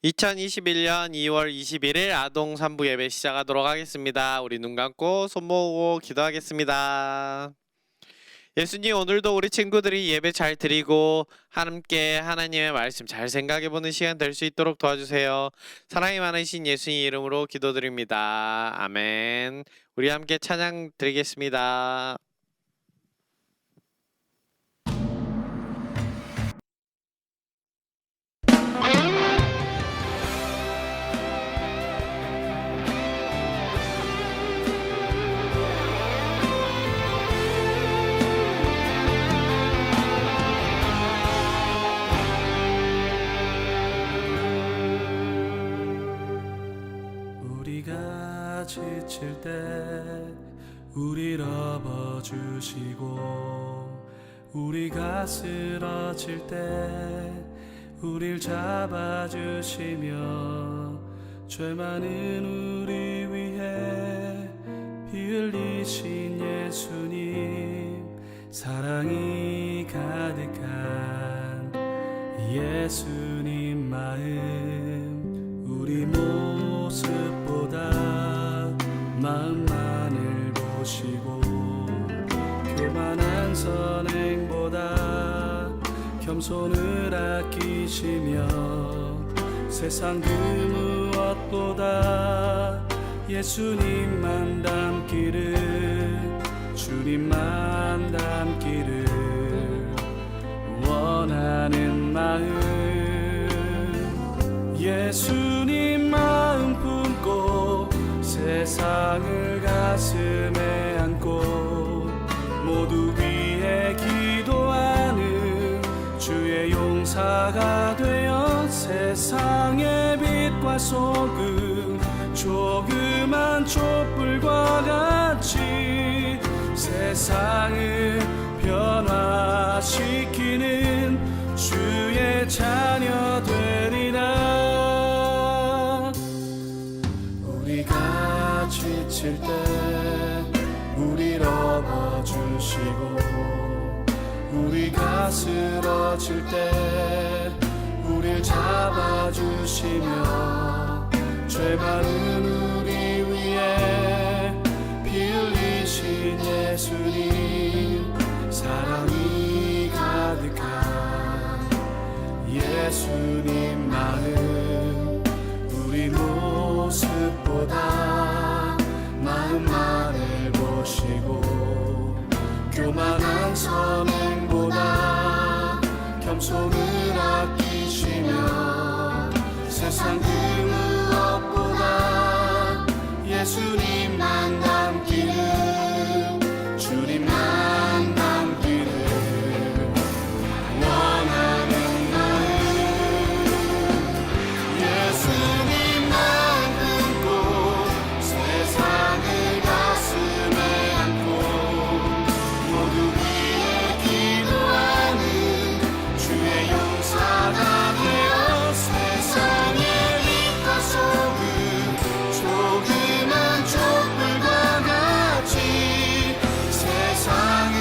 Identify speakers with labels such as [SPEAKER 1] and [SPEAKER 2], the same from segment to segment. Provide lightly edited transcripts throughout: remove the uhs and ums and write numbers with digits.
[SPEAKER 1] 2021년 2월 21일 아동 3부 예배 시작하도록 하겠습니다. 우리 눈 감고 손 모으고 기도하겠습니다. 예수님, 오늘도 우리 친구들이 예배 잘 드리고 함께 하나님의 말씀 잘 생각해보는 시간 될 수 있도록 도와주세요. 사랑이 많으신 예수님 이름으로 기도드립니다. 아멘. 우리 함께 찬양 드리겠습니다.
[SPEAKER 2] 우리가 지칠 때 우릴 업어주시고, 우리가 쓰러질 때 우릴 잡아주시며, 죄 많은 우리 위해 피 흘리신 예수님, 사랑이 가득한 예수님 마음, 우리 모습보다 마음만을 보시고, 교만한 선행보다 겸손을 아끼시며, 세상 그 무엇보다 예수님만 닮기를, 주님만 닮기를 원하는 마음, 예수님 마음 품고 세상을 가슴에 안고, 모두 위해 기도하는 주의 용사가 되어, 세상의 빛과 소금, 조그만 촛불과 같이 세상을 변화시키는 주의 자녀 되리라. 우리가 지칠 때 우릴 업어주시고, 우리가 쓰러질 때 우릴 잡아주시며, 죄 많은 우리 위해 피 흘리신 예수님, 사랑이 가득한 예수님 마음, 우리 모습보다 마음만을 보시고, 교만한 선행보다 겸손을 아끼시며, 세상 그 무엇보다 예수님만 닮기를, 주님만 닮기를 원하는 마음, 예수님만 품고 세상을 가슴에 안고, 모두 위해 기도하는 주의 용사가 되어, 세상의 빛과 소금, 조그만 촛불과 같이 세상을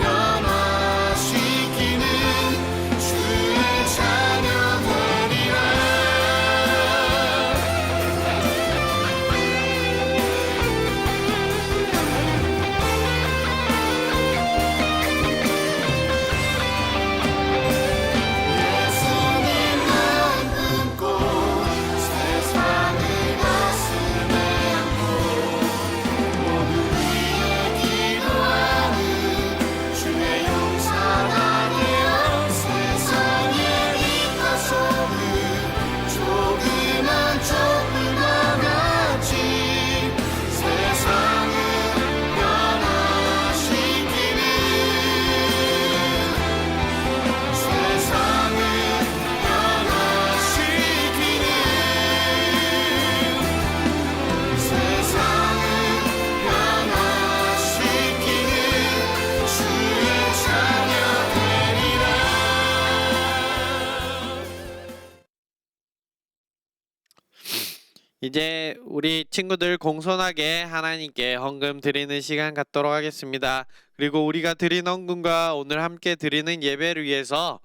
[SPEAKER 2] 변화시키는 주의 자녀 되리라. 예수님만 품고 세상을 가슴에 안고, 모두 위해 기도하는 주의 용사가 되어, 세상의 빛과 소금, 조그만 촛불과 같이 세상을 변화시키는, 세상을 변화시키는, 세상을 변화시키는 주의 자녀 되리라.
[SPEAKER 1] 이제 우리 친구들 공손하게 하나님께 헌금 드리는 시간 갖도록 하겠습니다. 그리고 우리가 드린 헌금과 오늘 함께 드리는 예배를 위해서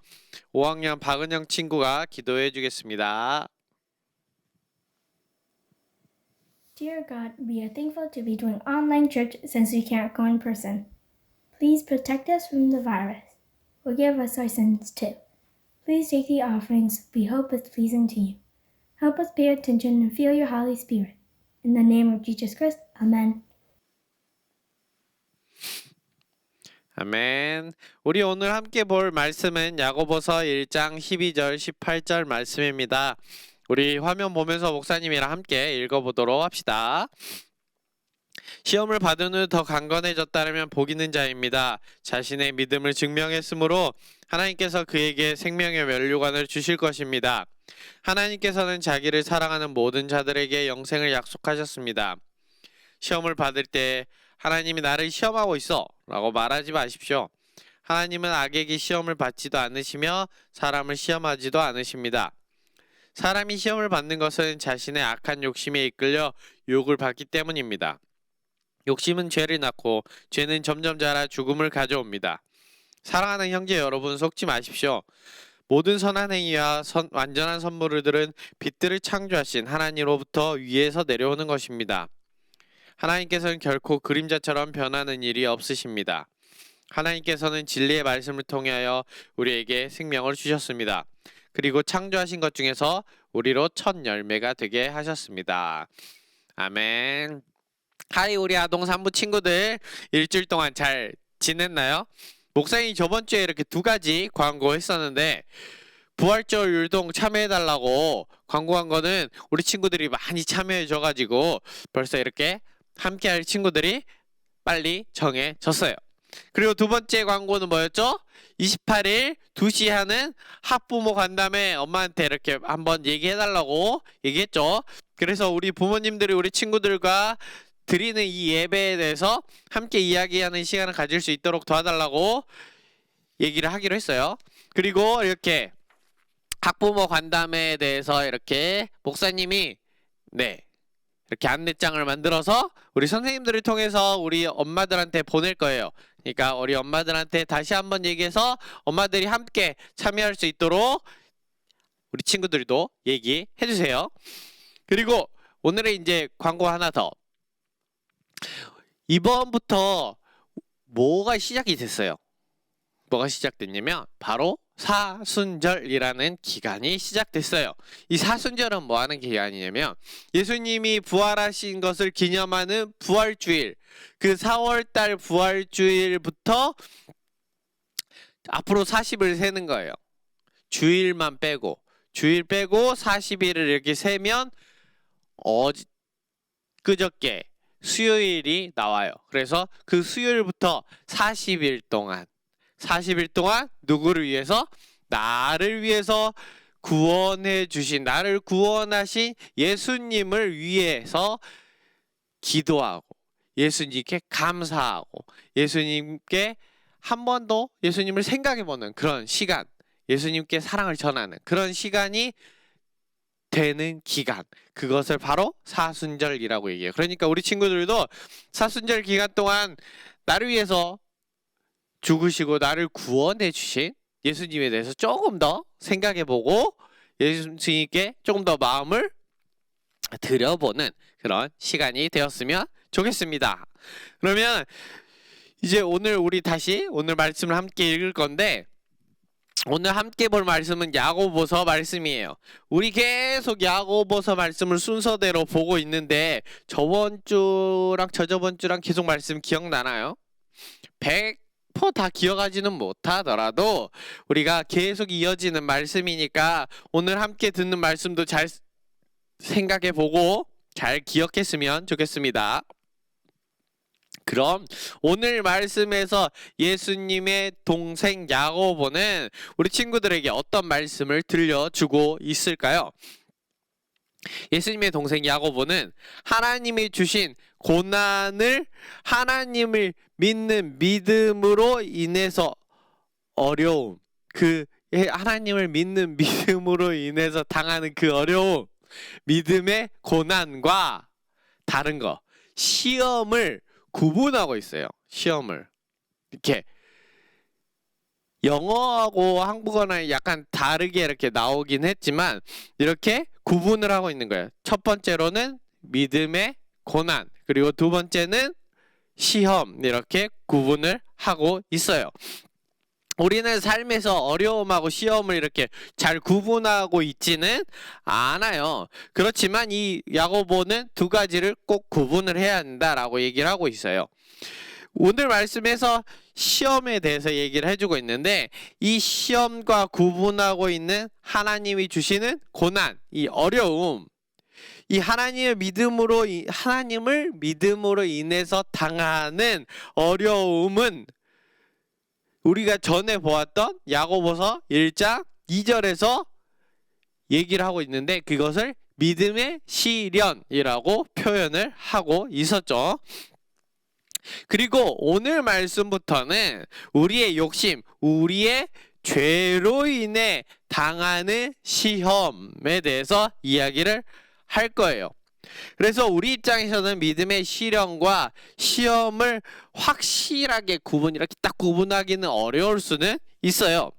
[SPEAKER 1] 5학년 박은영 친구가 기도해 주겠습니다.
[SPEAKER 3] Dear God, we are thankful to be doing online church since we can't go in person. Please protect us from the virus. Forgive us our sins too. Please take the offerings we hope is pleasing to you. Help us pay attention and feel your Holy Spirit. In the name of Jesus Christ, Amen.
[SPEAKER 1] 아멘. 우리 오늘 함께 볼 말씀은 야고보서 1장 12절 18절 말씀입니다. 우리 화면 보면서 목사님이랑 함께 읽어보도록 합시다. 시험을 받은 후 더 강건해졌다면 복 있는 자입니다. 자신의 믿음을 증명했으므로 하나님께서 그에게 생명의 면류관을 주실 것입니다. 하나님께서는 자기를 사랑하는 모든 자들에게 영생을 약속하셨습니다. 시험을 받을 때 하나님이 나를 시험하고 있어 라고 말하지 마십시오. 하나님은 악에게 시험을 받지도 않으시며 사람을 시험하지도 않으십니다. 사람이 시험을 받는 것은 자신의 악한 욕심에 이끌려 유혹을 받기 때문입니다. 욕심은 죄를 낳고 죄는 점점 자라 죽음을 가져옵니다. 사랑하는 형제 여러분, 속지 마십시오. 모든 선한 행위와 완전한 선물들은 빛들을 창조하신 하나님으로부터 위에서 내려오는 것입니다. 하나님께서는 결코 그림자처럼 변하는 일이 없으십니다. 하나님께서는 진리의 말씀을 통하여 우리에게 생명을 주셨습니다. 그리고 창조하신 것 중에서 우리로 첫 열매가 되게 하셨습니다. 아멘. 하이, 우리 아동 산부 친구들, 일주일 동안 잘 지냈나요? 목사님이 저번 주에 이렇게 2가지 광고 했었는데 부활절 율동 참여해달라고 광고한 거는 우리 친구들이 많이 참여해줘가지고 벌써 이렇게 함께할 친구들이 빨리 정해졌어요. 그리고 2번째 광고는 뭐였죠? 28일 2시 하는 학부모 간담회 엄마한테 이렇게 한번 얘기해달라고 얘기했죠. 그래서 우리 부모님들이 우리 친구들과 드리는 이 예배에 대해서 함께 이야기하는 시간을 가질 수 있도록 도와달라고 얘기를 하기로 했어요. 그리고 이렇게 학부모 간담회에 대해서 이렇게 목사님이 이렇게 안내장을 만들어서 우리 선생님들을 통해서 우리 엄마들한테 보낼 거예요. 그러니까 우리 엄마들한테 다시 한번 얘기해서 엄마들이 함께 참여할 수 있도록 우리 친구들도 얘기해 주세요. 그리고 오늘의 이제 광고 하나 더. 이번부터 뭐가 시작이 됐어요. 뭐가 시작됐냐면 바로 사순절이라는 기간이 시작됐어요. 이 사순절은 뭐 하는 기간이냐면 예수님이 부활하신 것을 기념하는 부활주일, 그 4월달 부활주일부터 앞으로 40을 세는 거예요. 주일만 빼고, 주일 빼고 40일을 이렇게 세면 그저께 수요일이 나와요. 그래서 그 수요일부터 40일 동안 누구를 위해서? 나를 위해서 구원해 주신, 나를 구원하신 예수님을 위해서 기도하고 예수님께 감사하고 예수님께 한 번 더 예수님을 생각해보는 그런 시간, 예수님께 사랑을 전하는 그런 시간이 되는 기간, 그것을 바로 사순절이라고 얘기해요. 그러니까 우리 친구들도 사순절 기간 동안 나를 위해서 죽으시고 나를 구원해 주신 예수님에 대해서 조금 더 생각해보고 예수님께 조금 더 마음을 들여보는 그런 시간이 되었으면 좋겠습니다. 그러면 이제 우리 다시 오늘 말씀을 함께 읽을 건데, 오늘 함께 볼 말씀은 야고보서 말씀이에요. 우리 계속 야고보서 말씀을 순서대로 보고 있는데 저번 주랑 저저번 주랑 계속 말씀 기억나나요? 100% 다 기억하지는 못하더라도 우리가 계속 이어지는 말씀이니까 오늘 함께 듣는 말씀도 잘 생각해보고 잘 기억했으면 좋겠습니다. 그럼 오늘 말씀에서 예수님의 동생 야고보는 우리 친구들에게 어떤 말씀을 들려주고 있을까요? 예수님의 동생 야고보는 하나님이 주신 고난을 하나님을 믿는 믿음으로 인해서 어려움, 그 하나님을 믿는 믿음으로 인해서 당하는 그 어려움, 믿음의 고난과 다른 거, 시험을 구분하고 있어요. 시험을 이렇게 영어하고 한국어는 약간 다르게 이렇게 나오긴 했지만 이렇게 구분을 하고 있는 거예요. 첫 번째로는 믿음의 고난, 그리고 두 번째는 시험, 이렇게 구분을 하고 있어요. 우리는 삶에서 어려움하고 시험을 이렇게 잘 구분하고 있지는 않아요. 그렇지만 이 야고보는 두 가지를 꼭 구분을 해야 한다라고 얘기를 하고 있어요. 오늘 말씀에서 시험에 대해서 얘기를 해주고 있는데, 이 시험과 구분하고 있는 하나님이 주시는 고난, 이 어려움, 이 하나님을 믿음으로 인해서 당하는 어려움은 우리가 전에 보았던 야고보서 1장 2절에서 얘기를 하고 있는데, 그것을 믿음의 시련이라고 표현을 하고 있었죠. 그리고 오늘 말씀부터는 우리의 욕심, 우리의 죄로 인해 당하는 시험에 대해서 이야기를 할 거예요. 그래서 우리 입장에서는 믿음의 시련과 시험을 확실하게 이렇게 딱 구분하기는 어려울 수는 있어요.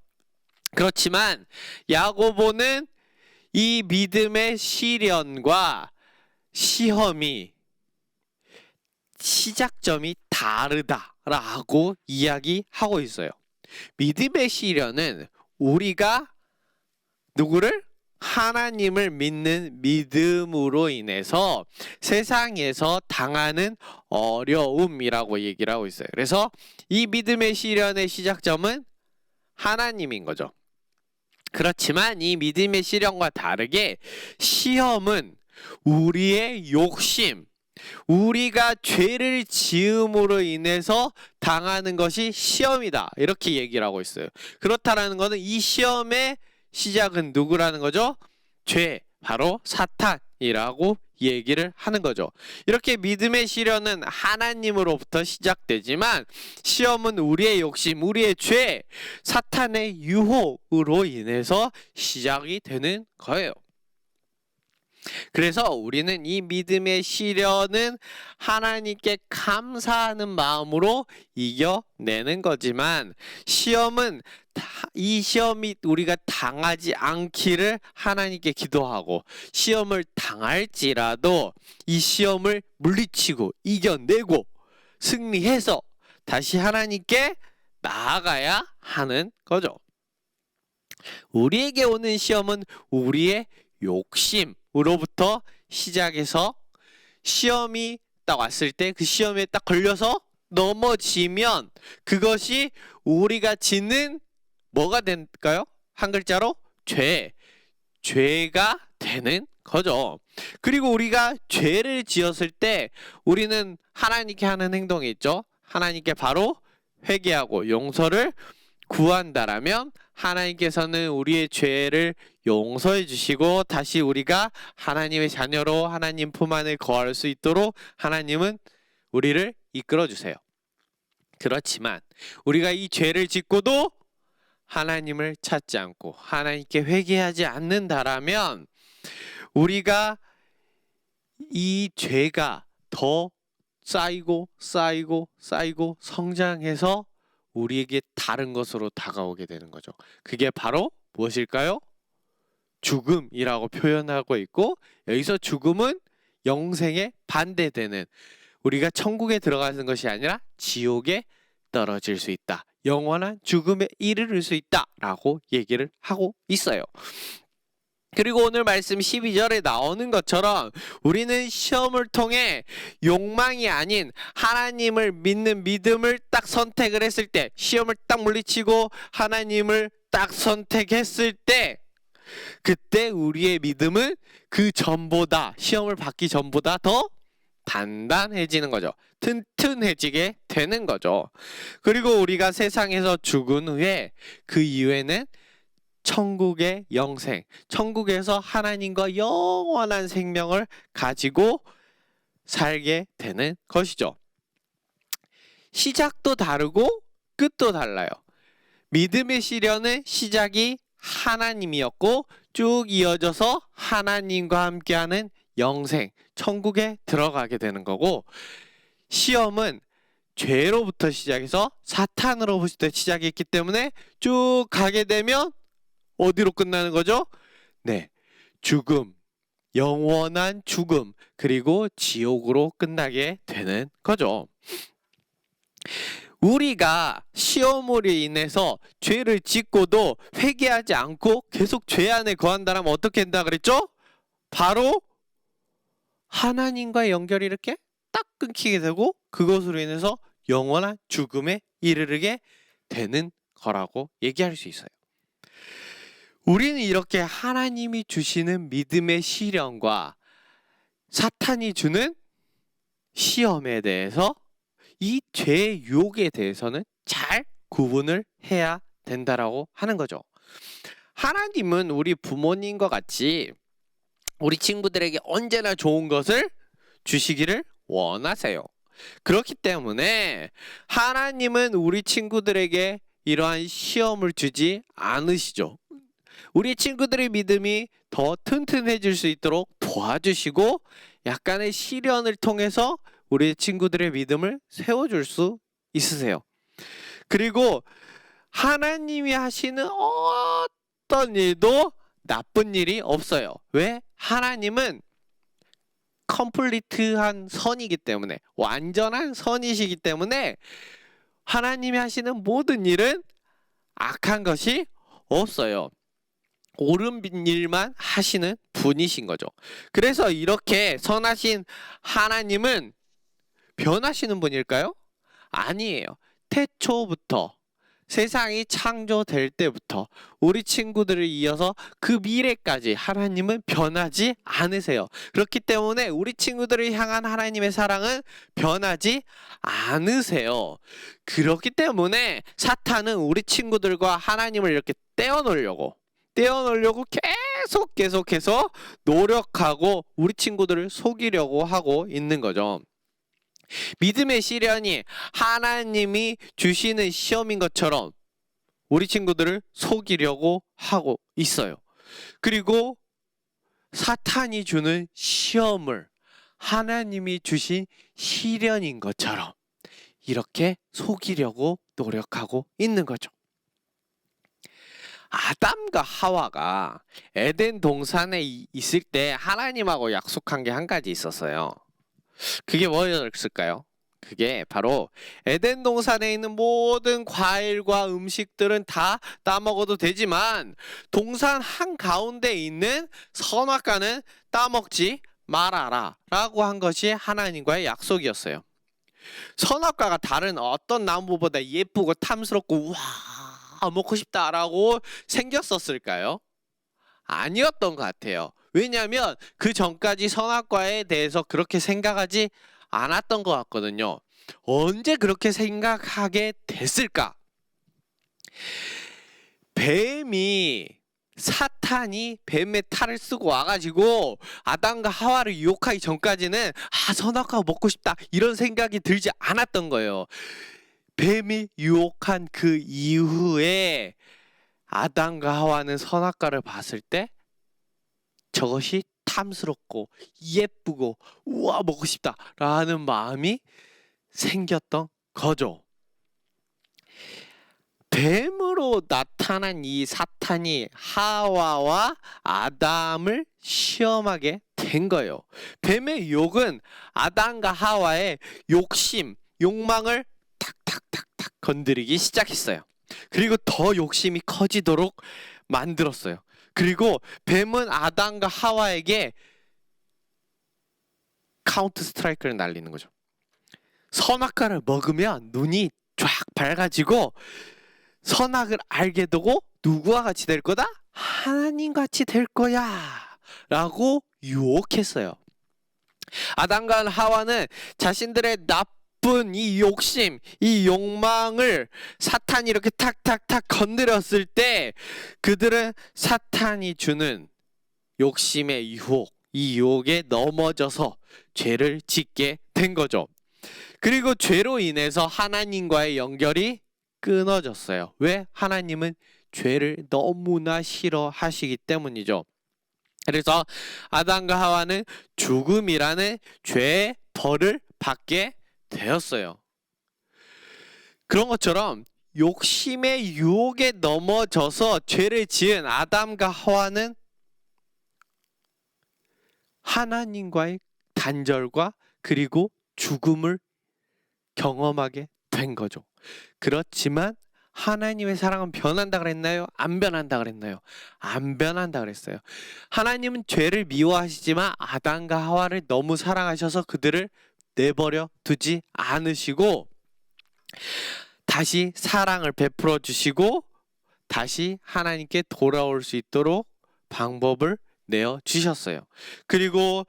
[SPEAKER 1] 그렇지만 야고보는 이 믿음의 시련과 시험이 시작점이 다르다라고 이야기하고 있어요. 믿음의 시련은 우리가 누구를? 하나님을 믿는 믿음으로 인해서 세상에서 당하는 어려움이라고 얘기를 하고 있어요. 그래서 이 믿음의 시련의 시작점은 하나님인 거죠. 그렇지만 이 믿음의 시련과 다르게 시험은 우리의 욕심, 우리가 죄를 지음으로 인해서 당하는 것이 시험이다, 이렇게 얘기를 하고 있어요. 그렇다라는 것은 이 시험의 시작은 누구라는 거죠? 죄, 바로 사탄이라고 얘기를 하는 거죠. 이렇게 믿음의 시련은 하나님으로부터 시작되지만 시험은 우리의 욕심, 우리의 죄, 사탄의 유혹으로 인해서 시작이 되는 거예요. 그래서 우리는 이 믿음의 시련은 하나님께 감사하는 마음으로 이겨내는 거지만, 시험은 이 시험이 우리가 당하지 않기를 하나님께 기도하고, 시험을 당할지라도 이 시험을 물리치고 이겨내고 승리해서 다시 하나님께 나아가야 하는 거죠. 우리에게 오는 시험은 우리의 욕심으로부터 시작해서 시험이 딱 왔을 때 그 시험에 딱 걸려서 넘어지면 그것이 우리가 짓는 뭐가 될까요? 한 글자로 죄가 되는 거죠. 그리고 우리가 죄를 지었을 때 우리는 하나님께 하는 행동이 있죠. 하나님께 바로 회개하고 용서를 구한다라면 하나님께서는 우리의 죄를 용서해 주시고 다시 우리가 하나님의 자녀로 하나님 품 안에 거할 수 있도록 하나님은 우리를 이끌어 주세요. 그렇지만 우리가 이 죄를 짓고도 하나님을 찾지 않고 하나님께 회개하지 않는다라면 우리가 이 죄가 더 쌓이고 성장해서 우리에게 다른 것으로 다가오게 되는 거죠. 그게 바로 무엇일까요? 죽음이라고 표현하고 있고, 여기서 죽음은 영생에 반대되는, 우리가 천국에 들어가는 것이 아니라 지옥에 떨어질 수 있다, 영원한 죽음에 이르를 수 있다라고 얘기를 하고 있어요. 그리고 오늘 말씀 12절에 나오는 것처럼 우리는 시험을 통해 욕망이 아닌 하나님을 믿는 믿음을 딱 선택을 했을 때, 시험을 딱 물리치고 하나님을 딱 선택했을 때, 그때 우리의 믿음은 그 전보다, 시험을 받기 전보다 더 단단해지는 거죠. 튼튼해지게 되는 거죠. 그리고 우리가 세상에서 죽은 후에 그 이후에는 천국의 영생, 천국에서 하나님과 영원한 생명을 가지고 살게 되는 것이죠. 시작도 다르고 끝도 달라요. 믿음의 시련은 시작이 하나님이었고 쭉 이어져서 하나님과 함께하는 영생, 천국에 들어가게 되는 거고, 시험은 죄로부터 시작해서 사탄으로부터 시작했기 때문에 쭉 가게 되면 어디로 끝나는 거죠? 네, 죽음, 영원한 죽음 그리고 지옥으로 끝나게 되는 거죠. 우리가 시험으로 인해서 죄를 짓고도 회개하지 않고 계속 죄 안에 거한다면 어떻게 된다 그랬죠? 바로 하나님과의 연결이 이렇게 딱 끊기게 되고 그것으로 인해서 영원한 죽음에 이르게 되는 거라고 얘기할 수 있어요. 우리는 이렇게 하나님이 주시는 믿음의 시련과 사탄이 주는 시험에 대해서 이 죄의 유혹에 대해서는 잘 구분을 해야 된다라고 하는 거죠. 하나님은 우리 부모님과 같이 우리 친구들에게 언제나 좋은 것을 주시기를 원하세요. 그렇기 때문에 하나님은 우리 친구들에게 이러한 시험을 주지 않으시죠. 우리 친구들의 믿음이 더 튼튼해질 수 있도록 도와주시고 약간의 시련을 통해서 우리 친구들의 믿음을 세워줄 수 있으세요. 그리고 하나님이 하시는 어떤 일도 나쁜 일이 없어요. 왜? 하나님은 컴플리트한 선이기 때문에, 완전한 선이시기 때문에 하나님이 하시는 모든 일은 악한 것이 없어요. 옳은 일만 하시는 분이신 거죠. 그래서 이렇게 선하신 하나님은 변하시는 분일까요? 아니에요. 태초부터 세상이 창조될 때부터 우리 친구들을 이어서 그 미래까지 하나님은 변하지 않으세요. 그렇기 때문에 우리 친구들을 향한 하나님의 사랑은 변하지 않으세요. 그렇기 때문에 사탄은 우리 친구들과 하나님을 이렇게 떼어놓으려고 계속해서 노력하고 우리 친구들을 속이려고 하고 있는 거죠. 믿음의 시련이 하나님이 주시는 시험인 것처럼 우리 친구들을 속이려고 하고 있어요. 그리고 사탄이 주는 시험을 하나님이 주신 시련인 것처럼 이렇게 속이려고 노력하고 있는 거죠. 아담과 하와가 에덴 동산에 있을 때 하나님하고 약속한 게 한 가지 있었어요. 그게 뭐였을까요? 그게 바로 에덴 동산에 있는 모든 과일과 음식들은 다 따먹어도 되지만 동산 한가운데 있는 선악과는 따먹지 말아라 라고 한 것이 하나님과의 약속이었어요. 선악과가 다른 어떤 나무보다 예쁘고 탐스럽고 와 먹고 싶다라고 생겼었을까요? 아니었던 것 같아요. 왜냐하면 그 전까지 선악과에 대해서 그렇게 생각하지 않았던 것 같거든요. 언제 그렇게 생각하게 됐을까? 사탄이 뱀의 탈을 쓰고 와가지고 아담과 하와를 유혹하기 전까지는 선악과 먹고 싶다 이런 생각이 들지 않았던 거예요. 뱀이 유혹한 그 이후에 아담과 하와는 선악과를 봤을 때 저것이 탐스럽고 예쁘고 우와 먹고 싶다 라는 마음이 생겼던 거죠. 뱀으로 나타난 이 사탄이 하와와 아담을 시험하게 된 거예요. 뱀의 유혹은 아담과 하와의 욕망을 탁탁탁탁 건드리기 시작했어요. 그리고 더 욕심이 커지도록 만들었어요. 그리고 뱀은 아담과 하와에게 카운터 스트라이크를 날리는 거죠. 선악과를 먹으면 눈이 쫙 밝아지고 선악을 알게 되고 누구와 같이 될 거다? 하나님 같이 될 거야 라고 유혹했어요. 아담과 하와는 자신들의 나쁜 이 욕심, 이 욕망을 사탄이 이렇게 탁탁탁 건드렸을 때 그들은 사탄이 주는 욕심의 이 유혹에 넘어져서 죄를 짓게 된 거죠. 그리고 죄로 인해서 하나님과의 연결이 끊어졌어요. 왜? 하나님은 죄를 너무나 싫어하시기 때문이죠. 그래서 아담과 하와는 죽음이라는 죄의 벌을 받게 되었어요. 그런 것처럼 욕심의 유혹에 넘어져서 죄를 지은 아담과 하와는 하나님과의 단절과 그리고 죽음을 경험하게 된 거죠. 그렇지만 하나님의 사랑은 변한다 그랬나요? 안 변한다 그랬나요? 안 변한다 그랬어요. 하나님은 죄를 미워하시지만 아담과 하와를 너무 사랑하셔서 그들을 내버려 두지 않으시고 다시 사랑을 베풀어 주시고 다시 하나님께 돌아올 수 있도록 방법을 내어 주셨어요. 그리고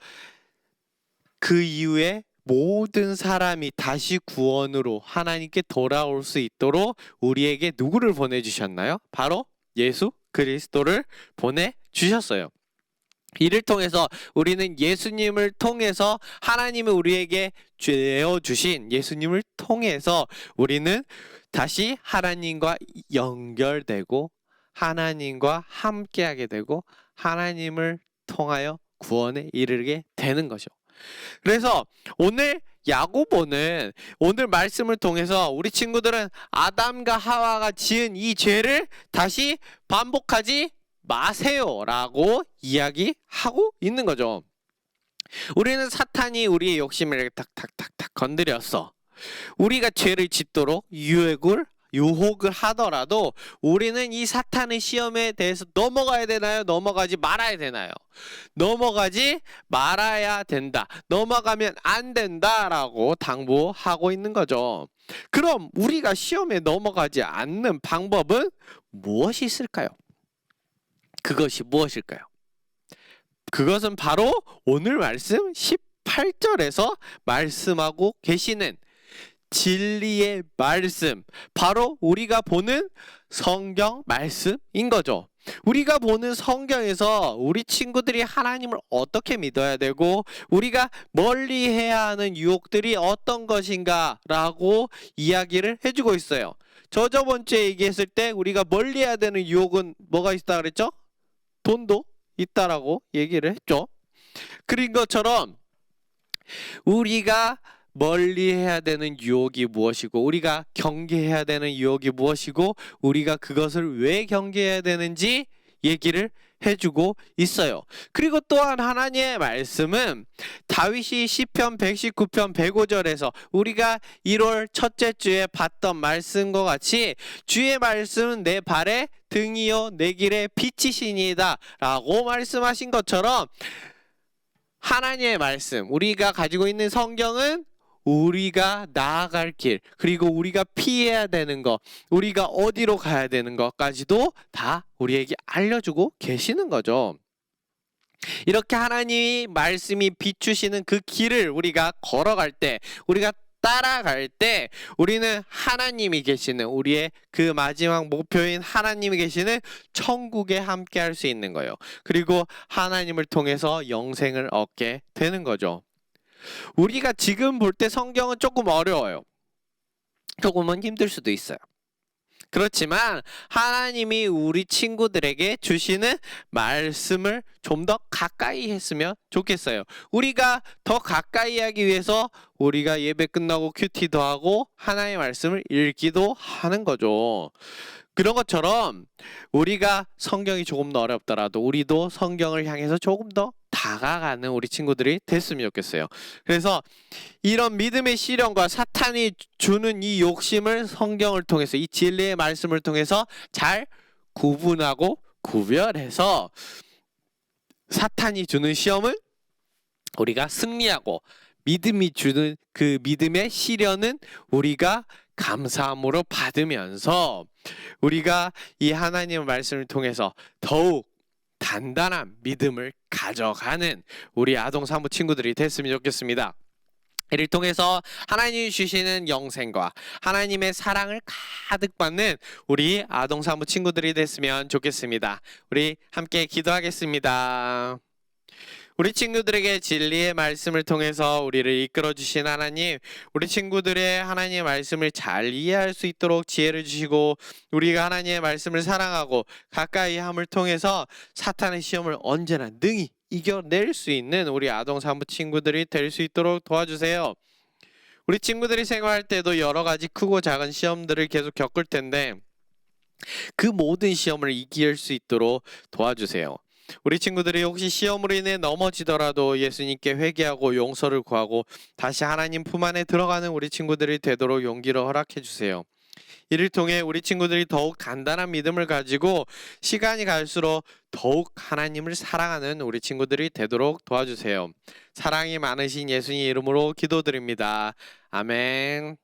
[SPEAKER 1] 그 이후에 모든 사람이 다시 구원으로 하나님께 돌아올 수 있도록 우리에게 누구를 보내주셨나요? 바로 예수 그리스도를 보내주셨어요. 이를 통해서 우리는 예수님을 통해서 하나님이 우리에게 내어주신 예수님을 통해서 우리는 다시 하나님과 연결되고 하나님과 함께하게 되고 하나님을 통하여 구원에 이르게 되는 거죠. 그래서 오늘 야고보는 오늘 말씀을 통해서 우리 친구들은 아담과 하와가 지은 이 죄를 다시 반복하지 마세요라고 이야기하고 있는 거죠. 우리는 사탄이 우리의 욕심을 탁탁탁탁 건드렸어. 우리가 죄를 짓도록 유혹을 하더라도 우리는 이 사탄의 시험에 대해서 넘어가야 되나요? 넘어가지 말아야 되나요? 넘어가지 말아야 된다. 넘어가면 안 된다라고 당부하고 있는 거죠. 그럼 우리가 시험에 넘어가지 않는 방법은 무엇이 있을까요? 그것이 무엇일까요? 그것은 바로 오늘 말씀 18절에서 말씀하고 계시는 진리의 말씀, 바로 우리가 보는 성경 말씀인 거죠. 우리가 보는 성경에서 우리 친구들이 하나님을 어떻게 믿어야 되고 우리가 멀리해야 하는 유혹들이 어떤 것인가 라고 이야기를 해주고 있어요. 저번 주에 얘기했을 때 우리가 멀리해야 되는 유혹은 뭐가 있다 그랬죠? 돈도 있다라고 얘기를 했죠. 그런 것처럼 우리가 멀리해야 되는 유혹이 무엇이고 우리가 경계해야 되는 유혹이 무엇이고 우리가 그것을 왜 경계해야 되는지 얘기를 해주고 있어요. 그리고 또한 하나님의 말씀은 다윗이 시편 119편 105절에서 우리가 1월 첫째 주에 봤던 말씀과 같이 주의 말씀은 내 발의 등이요 내 길의 빛이시니이다 라고 말씀하신 것처럼 하나님의 말씀, 우리가 가지고 있는 성경은 우리가 나아갈 길, 그리고 우리가 피해야 되는 것, 우리가 어디로 가야 되는 것까지도 다 우리에게 알려주고 계시는 거죠. 이렇게 하나님이 말씀이 비추시는 그 길을 우리가 걸어갈 때, 우리가 따라갈 때 우리는 하나님이 계시는 우리의 그 마지막 목표인 하나님이 계시는 천국에 함께 할 수 있는 거예요. 그리고 하나님을 통해서 영생을 얻게 되는 거죠. 우리가 지금 볼 때 성경은 조금 어려워요. 조금은 힘들 수도 있어요. 그렇지만 하나님이 우리 친구들에게 주시는 말씀을 좀 더 가까이 했으면 좋겠어요. 우리가 더 가까이 하기 위해서 우리가 예배 끝나고 큐티도 하고 하나님의 말씀을 읽기도 하는 거죠. 그런 것처럼 우리가 성경이 조금 더 어렵더라도 우리도 성경을 향해서 조금 더 다가가는 우리 친구들이 됐으면 좋겠어요. 그래서 이런 믿음의 시련과 사탄이 주는 이 욕심을 성경을 통해서 이 진리의 말씀을 통해서 잘 구분하고 구별해서 사탄이 주는 시험은 우리가 승리하고 믿음이 주는 그 믿음의 시련은 우리가 감사함으로 받으면서 우리가 이 하나님의 말씀을 통해서 더욱 단단한 믿음을 가져가는 우리 아동사무 친구들이 됐으면 좋겠습니다. 이를 통해서 하나님이 주시는 영생과 하나님의 사랑을 가득 받는 우리 아동사무 친구들이 됐으면 좋겠습니다. 우리 함께 기도하겠습니다. 우리 친구들에게 진리의 말씀을 통해서 우리를 이끌어 주신 하나님, 우리 친구들의 하나님의 말씀을 잘 이해할 수 있도록 지혜를 주시고 우리가 하나님의 말씀을 사랑하고 가까이 함을 통해서 사탄의 시험을 언제나 능히 이겨낼 수 있는 우리 아동사무 친구들이 될 수 있도록 도와주세요. 우리 친구들이 생활할 때도 여러 가지 크고 작은 시험들을 계속 겪을 텐데 그 모든 시험을 이길 수 있도록 도와주세요. 우리 친구들이 혹시 시험으로 인해 넘어지더라도 예수님께 회개하고 용서를 구하고 다시 하나님 품 안에 들어가는 우리 친구들이 되도록 용기를 허락해 주세요. 이를 통해 우리 친구들이 더욱 단단한 믿음을 가지고 시간이 갈수록 더욱 하나님을 사랑하는 우리 친구들이 되도록 도와주세요. 사랑이 많으신 예수님 이름으로 기도드립니다. 아멘.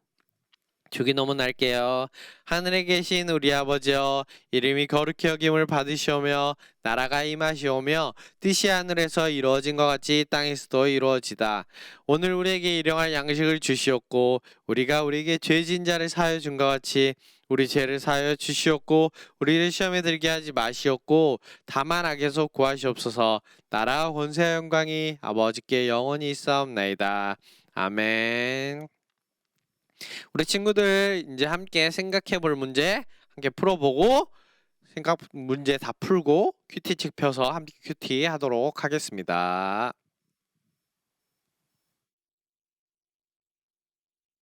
[SPEAKER 1] 주기도문 할게요. 하늘에 계신 우리 아버지여, 이름이 거룩히 여김을 받으시오며 나라가 임하시오며 뜻이 하늘에서 이루어진 것 같이 땅에서도 이루어지다. 오늘 우리에게 일용할 양식을 주시옵고 우리가 우리에게 죄진 자를 사하여 준 것 같이 우리 죄를 사하여 주시옵고 우리를 시험에 들게 하지 마시옵고 다만 악에서 구하시옵소서. 나라와 권세와 영광이 아버지께 영원히 있사옵나이다. 아멘. 우리 친구들 이제 함께 생각해 볼 문제 함께 풀어보고 생각 문제 다 풀고 큐티 책 펴서 함께 큐티 하도록 하겠습니다.